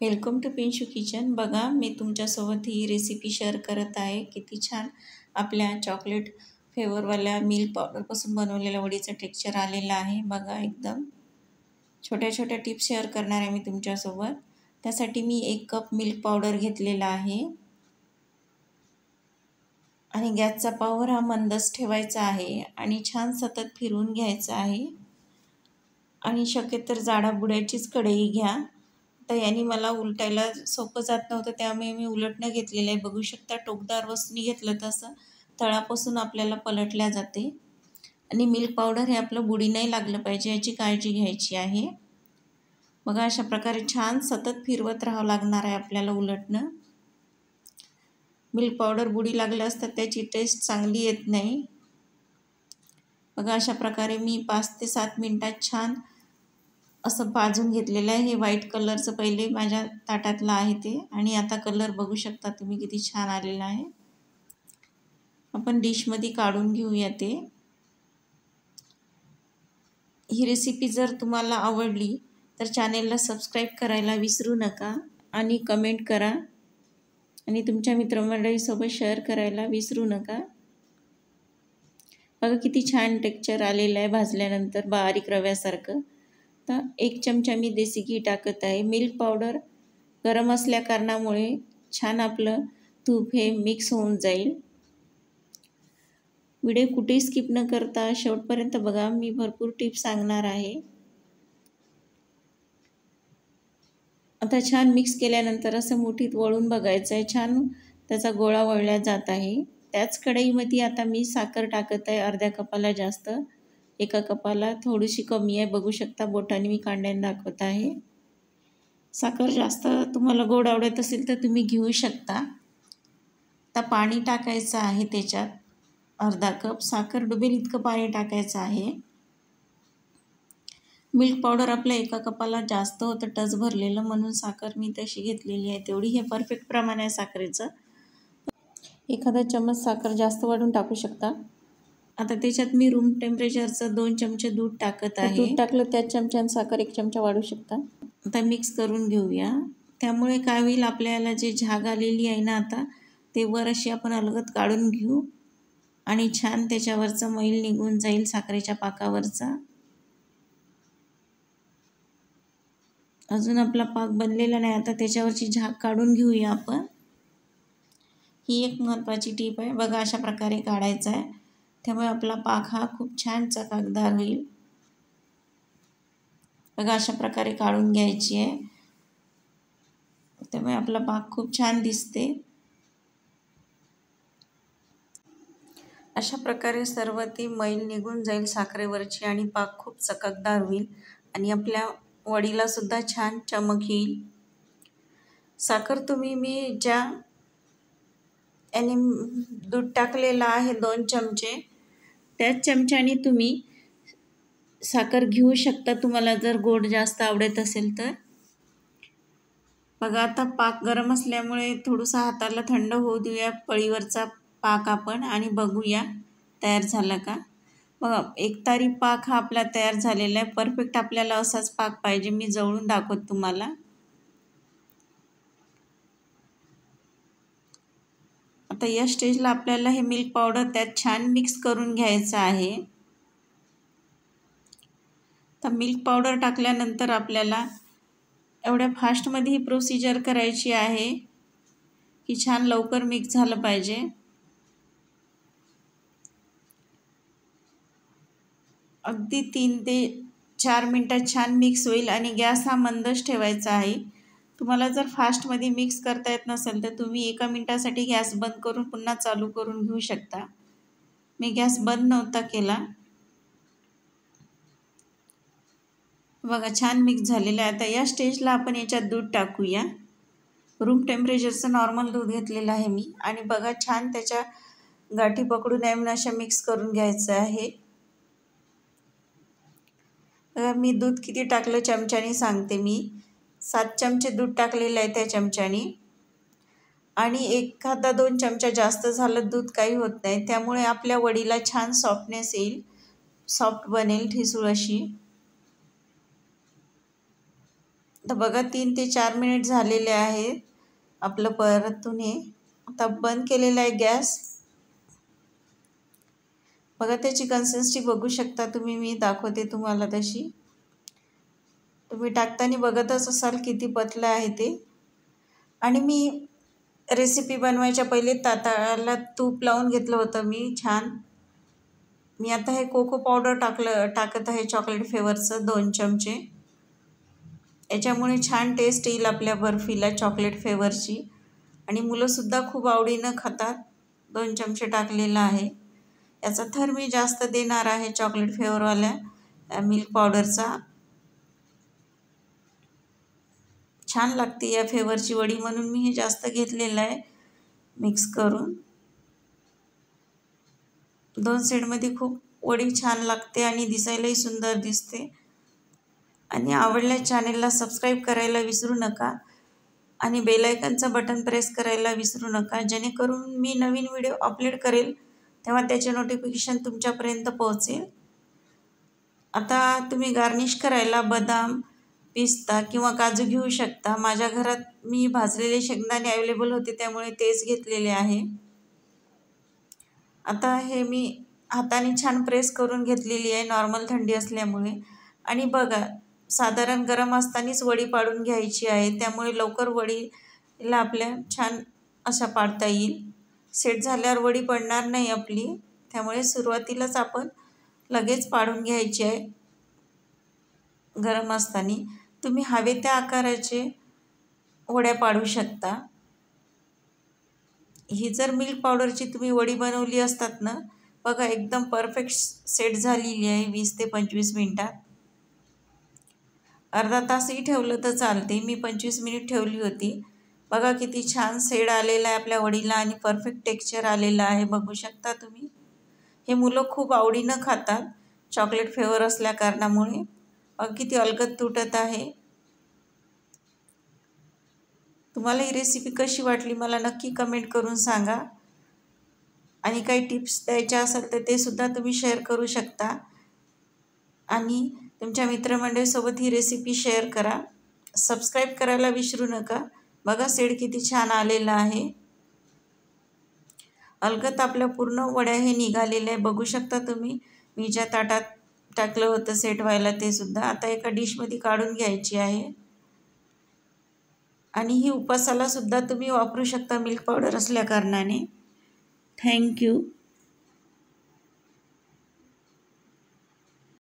Welcome to पिंशू kitchen. बघा, मी तुमच्यासोबत ही recipe share करत आहे. किती छान आपल्या चॉकलेट फ्लेवरवाल्या मिल्क पावडरपासून बनवलेल्या वडीचं टेक्स्चर आलेलं आहे. बघा, एकदम छोट्या छोट्या टिप्स शेअर करणार आहे मी तुमच्यासोबत. त्यासाठी मी 1 कप मिल्क पावडर घेतलेला आहे आणि गॅसचा पॉवर हा मंदच ठेवायचा आहे आणि छान सतत फिरवून घ्यायचा आहे. आणि शक्यतो जाडाबुडाचीच कढई घ्या. तर याने मला उलटायला सोपं जात नव्हतं, त्यामुळे मी उलटणं घेतलेलं आहे. बघू शकता, टोकदार वस्तूने घेतलं तसं तळापासून आपल्याला पलटल्या जाते. आणि मिल्क पावडर हे आपलं बुडी नाही लागलं पाहिजे, याची काळजी घ्यायची आहे. बघा, अशा प्रकारे छान सतत फिरवत राहावं लागणार आहे आपल्याला उलटणं. मिल्क पावडर बुडी लागलं असतं त्याची टेस्ट चांगली येत नाही. बघा, अशा प्रकारे मी 5 ते 7 मिनिटात छान असं भाजून घेतलेलं आहे. हे व्हाईट कलरचं पहिले माझ्या ताटातलं आहे ते, आणि आता कलर बघू शकता तुम्ही किती छान आलेला आहे. आपण डिशमध्ये काढून घेऊया ते. ही रेसिपी जर तुम्हाला आवडली तर चॅनेलला सबस्क्राईब करायला विसरू नका आणि कमेंट करा आणि तुमच्या मित्रमंडळीसोबत शेअर करायला विसरू नका. बघा, किती छान टेक्स्चर आलेलं आहे भाजल्यानंतर, बारीक रव्यासारखं. तर 1 चमचा मी देसी घी टाकत आहे. मिल्क पावडर गरम असल्या कारणामुळे छान आपलं तूप हे मिक्स होऊन जाईल. व्हिडिओ कुठेही स्किप न करता शेवटपर्यंत बघा, मी भरपूर टिप्स सांगणार आहे. आता छान मिक्स केल्यानंतर असं मुठीत वळून बघायचं आहे. छान त्याचा गोळा वळला जात आहे. त्याच कढईमध्ये आता मी साखर टाकत आहे, अर्ध्या कपाला जास्त. 1 कपाला थोडीशी कमी आहे, बघू शकता, बोटाने मी कांड्याने दाखवत आहे. साखर जास्त तुम्हाला गोड आवडत असेल तर तुम्ही घेऊ शकता. आता पाणी टाकायचं आहे त्याच्यात. अर्धा कप साखर डुबेल इतकं पाणी टाकायचं आहे. मिल्क पावडर आपल्या 1 कपाला जास्त होतं टच भरलेलं, म्हणून साखर मी तशी घेतलेली आहे तेवढी. हे परफेक्ट प्रमाण आहे साखरेचं. एखादा चम्मच साखर जास्त वाढून टाकू शकता. आता त्याच्यात मी रूम टेम्परेचरचं 2 चमचे दूध टाकत आहे. दूध टाकलं त्याच चमच्याने साखर 1 चमचा वाढू शकता. आता मिक्स करून घेऊया. त्यामुळे काय होईल, आपल्याला जे झाग आलेली आहे ना, आता ते वर अशी आपण अलगद काढून घेऊ आणि छान त्याच्यावरचा मैल निघून जाईल साखरेच्या पाकावरचा. अजून आपला पाक बनलेला नाही, आता त्याच्यावरची झाग काढून घेऊया आपण. ही एक महत्त्वाची टीप आहे. बघा, अशा प्रकारे काढायचा आहे. त्यामुळे आपला पाक हा खूप छान चकाकदार होईल. बघा, अशा प्रकारे काढून घ्यायची आहे. त्यामुळे आपला पाक खूप छान दिसते. अशा प्रकारे सर्व ती मैल निघून जाईल साखरेवरची आणि पाक खूप चकाकदार होईल आणि आपल्या वडीला सुद्धा छान चमक येईल. साखर तुम्ही मी ज्या याने दूध टाकलेलं आहे 2 चमचे, त्याच चमच्याने तुम्ही साखर घेऊ शकता, तुम्हाला जर गोड जास्त आवडत असेल तर. बघा, आता पाक गरम असल्यामुळे थोडंसं हाताला थंड होऊ देऊया पळीवरचा पाक आपण आणि बघूया तयार झाला का. बघा, एकतारी पाक हा आपला तयार झालेला आहे. परफेक्ट आपल्याला असाच पाक पाहिजे. मी जवळून दाखवते तुम्हाला. आता या स्टेजला आपल्याला हे मिल्क पावडर त्यात छान मिक्स करून घ्यायचं आहे. तर मिल्क पावडर टाकल्यानंतर आपल्याला एवढ्या फास्टमध्ये ही प्रोसिजर करायची आहे की छान लवकर मिक्स झालं पाहिजे. अगदी 3 ते 4 मिनटात छान मिक्स होईल आणि गॅस हा मंदच ठेवायचा आहे. तुम्हाला जर फास्टमध्ये मिक्स करता येत नसेल तर तुम्ही 1 मिनिटासाठी गॅस बंद करून पुन्हा चालू करून घेऊ शकता. मी गॅस बंद नव्हता केला. बघा, छान मिक्स झालेलं आहे. आता या स्टेजला आपण याच्यात दूध टाकूया. रूम टेम्परेचरचं नॉर्मल दूध घेतलेलं आहे मी. आणि बघा, छान त्याच्या गाठी पकडू नये म्हणून अशा मिक्स करून घ्यायचं आहे. बघा, मी दूध किती टाकलं चमच्याने सांगते मी. 7 चमचे दूध टाकलेलं आहे त्या चमच्याने. आणि एखादा 2 चमचा जास्त झालं दूध काही होत नाही. त्यामुळे आपल्या वडीला छान सॉफ्टनेस येईल, सॉफ्ट बनेल ठिसूळ अशी. तर बघा 3 ते 4 मिनिट झालेले आहेत. आपलं परतून हे आता बंद केलेला आहे गॅस. बघा त्याची कन्सिस्टन्सी बघू शकता तुम्ही, मी दाखवते तुम्हाला तशी. तुम्ही टाकताना बघतच असाल किती पतलं आहे ते. आणि मी रेसिपी बनवायच्या पहिले ताटाला तूप लावून घेतलं होतं मी छान. मी आता हे कोको पावडर टाकत आहे चॉकलेट फ्लेवरचं 2 चमचे. याच्यामुळे छान टेस्ट येईल आपल्या बर्फीला चॉकलेट फ्लेवरची. आणि मुलंसुद्धा खूप आवडीनं खातात. 2 चमचे टाकलेला आहे. याचा थर मी जास्त देणार आहे चॉकलेट फ्लेवरवाल्या मिल्क पावडरचा. छान लागते या फ्लेवरची वडी म्हणून मी हे जास्त घेतलेलं आहे मिक्स करून. 2 साईडमध्ये खूप वडी छान लागते आणि दिसायलाही सुंदर दिसते. आणि आवडल्या चॅनेलला सबस्क्राईब करायला विसरू नका आणि बेल आयकॉनचं बटन प्रेस करायला विसरू नका, जेणेकरून मी नवीन व्हिडिओ अपलोड करेल तेव्हा त्याचे नोटिफिकेशन तुमच्यापर्यंत पोहोचेल. आता तुम्ही गार्निश करायला बदाम, पिस्ता किंवा काजू घेऊ शकता. माझ्या घरात मी भाजलेले शेंगदाणे अवेलेबल होते त्यामुळे तेच घेतलेले आहे. आता हे मी हाताने छान प्रेस करून घेतलेली आहे नॉर्मल थंडी असल्यामुळे. आणि बघा साधारण गरम असतानाच वडी पाडून घ्यायची आहे, त्यामुळे लवकर वडीला आपल्या छान अशा पाडता येईल. सेट झाल्यावर वडी पडणार नाही आपली, त्यामुळे सुरुवातीलाच आपण लगेच पाडून घ्यायची आहे गरम असताना. तुम्ही हवे त्या आकाराचे वड्या पाडू शकता. ही जर मिल्क पावडरची तुम्ही वडी बनवली असतात ना, बघा एकदम परफेक्ट सेट झालेली आहे 20 ते 25 मिनिटात. अर्धा तासही ठेवलं तर चालते, मी 25 मिनिट ठेवली होती. बघा किती छान सेट आलेला आहे आपल्या वडीला आणि परफेक्ट टेक्स्चर आलेलं आहे, बघू शकता तुम्ही. हे मुलं खूप आवडीनं खातात चॉकलेट फ्लेवर असल्या कारणामुळे. किती अलगद तुटत आहे. तुम्हाला ही रेसिपी कशी वाटली मला नक्की कमेंट करून सांगा. आणि काही टिप्स द्यायच्या असेल तर ते सुद्धा तुम्ही शेअर करू शकता. आणि तुमच्या मित्रमंडळीसोबत ही रेसिपी शेअर करा. सबस्क्राईब करायला विसरू नका. बघा सेट किती छान आलेला आहे. अलगद आपल्या पूर्ण वड्या हे निघालेल्या आहे, बघू शकता तुम्ही. मी ज्या ताटात टाकलं होतं सेट व्हायला ते सुद्धा आता एका डिशमध्ये काढून घ्यायची आहे. आणि ही उपासाला सुद्धा तुम्ही वापरू शकता मिल्क पावडर असल्या कारणाने. थँक्यू.